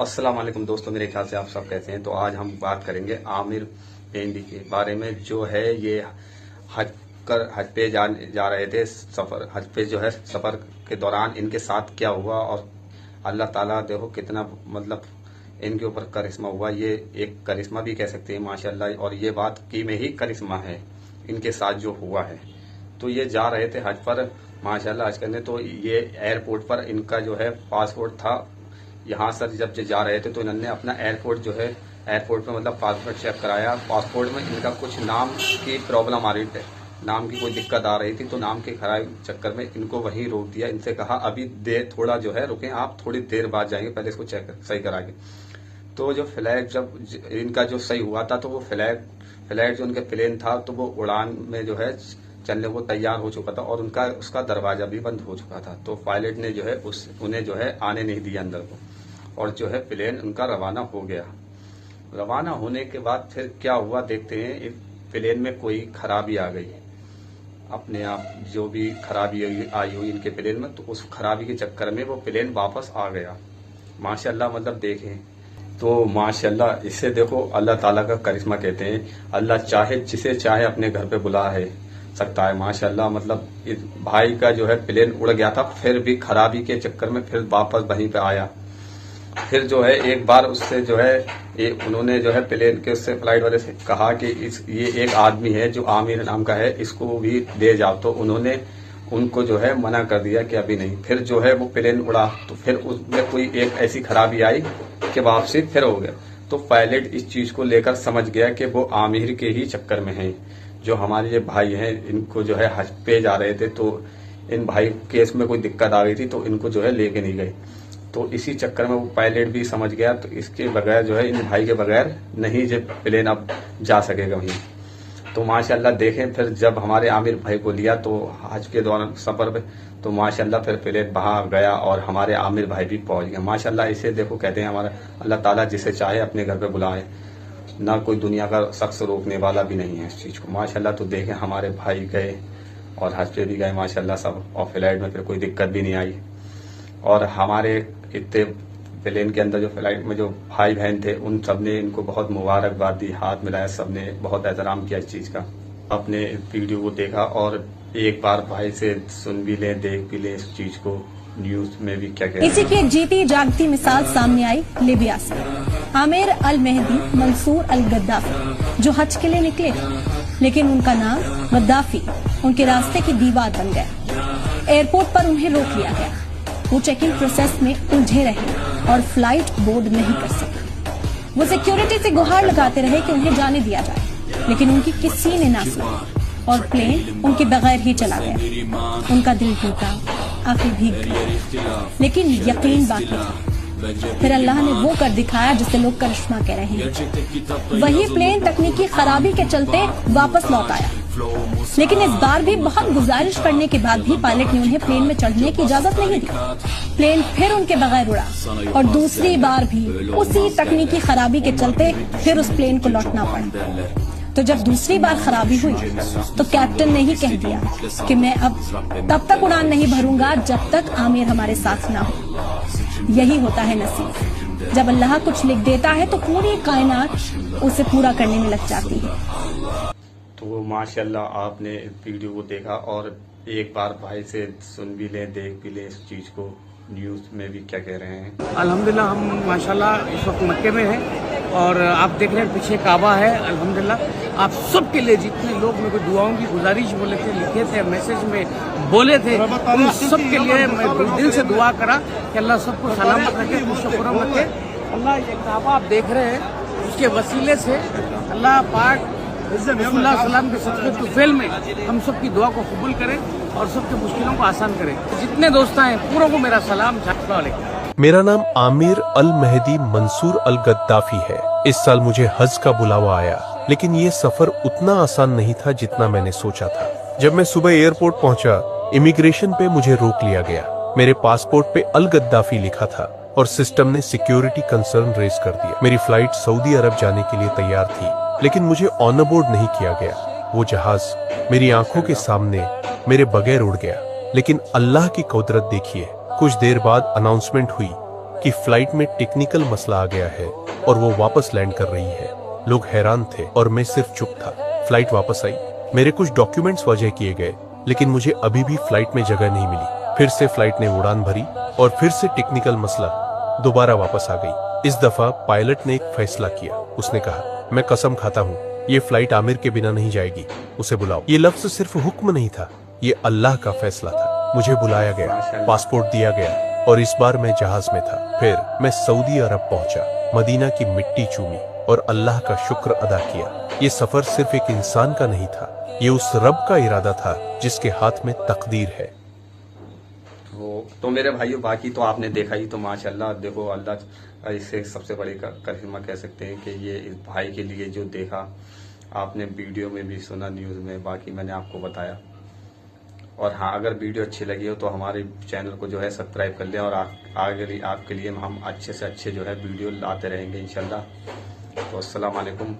अस्सलाम वालेकुम दोस्तों, मेरे ख्याल से आप सब कैसे हैं। तो आज हम बात करेंगे आमिर मेहंदी के बारे में। जो है ये हज पे जा रहे थे सफ़र, हज पे जो है सफ़र के दौरान इनके साथ क्या हुआ और अल्लाह ताला देखो कितना मतलब इनके ऊपर करिश्मा हुआ। ये एक करिश्मा भी कह सकते हैं माशाल्लाह, और ये बात की में ही करिश्मा है इनके साथ जो हुआ है। तो ये जा रहे थे हज पर माशाल्लाह हज करने। तो ये एयरपोर्ट पर इनका जो है पासपोर्ट था। यहाँ सर जब जा रहे थे तो इन्होंने अपना एयरपोर्ट में मतलब पासपोर्ट चेक कराया। पासपोर्ट में इनका कुछ नाम की प्रॉब्लम आ रही थी, नाम की कोई दिक्कत आ रही थी। तो नाम के खराब चक्कर में इनको वहीं रोक दिया। इनसे कहा अभी देर थोड़ा जो है रुकें, आप थोड़ी देर बाद जाएंगे, पहले इसको चेक सही करा के। तो जो फ्लैग जब इनका जो सही हुआ था तो वो फ्लैग जो उनके प्लेन था तो वो उड़ान में जो है चलने को तैयार हो चुका था और उसका दरवाजा भी बंद हो चुका था। तो पायलट ने जो है उन्हें जो है आने नहीं दिया अंदर को, और जो है प्लेन उनका रवाना हो गया। रवाना होने के बाद फिर क्या हुआ देखते हैं। प्लेन में कोई खराबी आ गई, अपने आप जो भी खराबी आई हुई इनके प्लेन में, तो उस खराबी के चक्कर में वो प्लेन वापस आ गया। माशाल्लाह मतलब देखें तो माशाल्लाह, इससे देखो अल्लाह ताला का करिश्मा कहते हैं। अल्लाह चाहे जिसे चाहे अपने घर पे बुला है सकता है। माशाल्लाह मतलब इस भाई का जो है प्लेन उड़ गया था, फिर भी खराबी के चक्कर में फिर वापस वहीं पे आया। फिर जो है एक बार उससे जो है उन्होंने जो है प्लेन के उससे फ्लाइट वाले से कहा कि ये एक आदमी है जो आमिर नाम का है, इसको भी ले जाओ। तो उन्होंने उनको जो है मना कर दिया कि अभी नहीं। फिर जो है वो प्लेन उड़ा तो फिर उसमें कोई एक ऐसी खराबी आई कि वापसी फिर हो गया। तो पायलट इस चीज को लेकर समझ गया कि वो आमिर के ही चक्कर में है। जो हमारे ये भाई हैं इनको जो है हज पे जा रहे थे, तो इन भाई केस में कोई दिक्कत आ गई थी तो इनको जो है लेके नहीं गए। तो इसी चक्कर में वो पायलट भी समझ गया। तो इसके बगैर जो है इन भाई के बगैर नहीं जो प्लेन अब जा सकेगा वहीं। तो माशाल्लाह देखें फिर जब हमारे आमिर भाई को लिया तो हज के दौरान सफर पे, तो माशाल्लाह फिर प्लेन वहां गया और हमारे आमिर भाई भी पहुंच गए। माशाल्लाह इसे देखो कहते हैं हमारा अल्लाह ताला जिसे चाहे अपने घर पे बुलाए, ना कोई दुनिया का शख्स रोकने वाला भी नहीं है इस चीज को। माशाल्लाह तो देखें हमारे भाई गए और हज पे भी गए माशाल्लाह सब, और फ्लाइट में फिर कोई दिक्कत भी नहीं आई। और हमारे इतने प्लेन के अंदर जो फ्लाइट में जो भाई बहन थे उन सब ने इनको बहुत मुबारकबाद दी, हाथ मिलाया, सब ने बहुत एहतराम किया इस चीज का। अपने वीडियो को देखा और एक बार भाई से सुन भी लें, देख भी लें इस चीज को, न्यूज में भी क्या कहते हैं। इसी की एक जीती जागती मिसाल सामने आई लिबिया से। आमिर अल मेहदी मंसूर अल गद्दाफी जो हज के लिए निकले थे, लेकिन उनका नाम गद्दाफी उनके रास्ते की दीवार बन गया। एयरपोर्ट पर उन्हें रोक लिया गया। वो चेकिंग प्रोसेस में उलझे रहे और फ्लाइट बोर्ड नहीं कर सके। वो सिक्योरिटी से गुहार लगाते रहे कि उन्हें जाने दिया जाए, लेकिन उनकी किसी ने ना सुनी और प्लेन उनके बगैर ही चला गया। उनका दिल टूटा, आंखें भीग गई, लेकिन यकीन बाकी था। फिर अल्लाह ने वो कर दिखाया जिसे लोग करिश्मा कह रहे हैं। वही प्लेन तकनीकी खराबी के चलते वापस लौट आया, लेकिन इस बार भी बहुत गुजारिश करने के बाद भी पायलट ने उन्हें प्लेन में चढ़ने की इजाजत नहीं दी। प्लेन फिर उनके बगैर उड़ा और दूसरी बार भी उसी तकनीकी खराबी के चलते फिर उस प्लेन को लौटना पड़ा। तो जब दूसरी बार खराबी हुई तो कैप्टन ने ही कह दिया कि मैं अब तब तक उड़ान नहीं भरूंगा जब तक आमिर हमारे साथ ना हो। यही होता है नसीब, जब अल्लाह कुछ लिख देता है तो पूरी कायनात उसे पूरा करने में लग जाती है। तो माशाल्लाह आपने वीडियो को देखा और एक बार भाई से सुन भी लें, देख भी लें इस चीज को, न्यूज में भी क्या कह रहे हैं। अल्हम्दुलिल्लाह हम माशाल्लाह इस वक्त मक्के में हैं और आप देख रहे हैं पीछे काबा है। अल्हम्दुलिल्लाह आप सबके लिए जितने लोग मेरे को दुआओं की गुजारिश बोले थे, लिखे थे, मैसेज में बोले थे, उन सबके लिए मैं दिल से दुआ करा कि अल्लाह सबको सलामत रखे, खुशखुरम रखे। अल्लाह ये काबा आप देख रहे हैं उसके वसीले से अल्लाह पाक सलाम के सदक़े तुफ़ैल में हम सबकी दुआ को कबूल करें और सबके मुश्किलों को आसान करें। जितने दोस्त हैं पूरों को मेरा सलाम। मेरा नाम आमिर अल मेहदी मंसूर अल गद्दाफी है। इस साल मुझे हज का बुलावा आया, लेकिन ये सफर उतना आसान नहीं था जितना मैंने सोचा था। जब मैं सुबह एयरपोर्ट पहुंचा, इमिग्रेशन पे मुझे रोक लिया गया। मेरे पासपोर्ट पे अल गद्दाफी लिखा था और सिस्टम ने सिक्योरिटी कंसर्न रेज कर दिया। मेरी फ्लाइट सऊदी अरब जाने के लिए तैयार थी, लेकिन मुझे ऑन बोर्ड नहीं किया गया। वो जहाज मेरी आंखों के सामने मेरे बगैर उड़ गया। लेकिन अल्लाह की कुदरत देखिए, कुछ देर बाद अनाउंसमेंट हुई कि फ्लाइट में टेक्निकल मसला आ गया है और वो वापस लैंड कर रही है। लोग हैरान थे और मैं सिर्फ चुप था। फ्लाइट वापस आई, मेरे कुछ डॉक्यूमेंट्स वजह किए गए, लेकिन मुझे अभी भी फ्लाइट में जगह नहीं मिली। फिर से फ्लाइट ने उड़ान भरी और फिर से टेक्निकल मसला दोबारा वापस आ गई। इस दफा पायलट ने एक फैसला किया। उसने कहा, मैं कसम खाता हूँ ये फ्लाइट आमिर के बिना नहीं जाएगी, उसे बुलाओ। ये लफ्ज सिर्फ हुक्म नहीं था, ये अल्लाह का फैसला था। मुझे बुलाया गया, पासपोर्ट दिया गया और इस बार मैं जहाज में था। फिर मैं सऊदी अरब पहुंचा, मदीना की मिट्टी चूमी और अल्लाह का शुक्र अदा किया। ये सफर सिर्फ एक इंसान का नहीं था, ये उस रब का इरादा था जिसके हाथ में तकदीर है। तो मेरे भाइयों, बाकी तो आपने देखा ही, तो माशाल्लाह देखो, अल्लाह इसे सबसे बड़ी करिश्मा कह सकते हैं कि ये इस भाई के लिए जो देखा आपने, वीडियो में भी सुना, न्यूज़ में, बाकी मैंने आपको बताया। और हाँ, अगर वीडियो अच्छी लगी हो तो हमारे चैनल को जो है सब्सक्राइब कर लें और आगे आपके लिए हम अच्छे से अच्छे जो है वीडियो लाते रहेंगे इंशाल्लाह। तो अस्सलाम वालेकुम।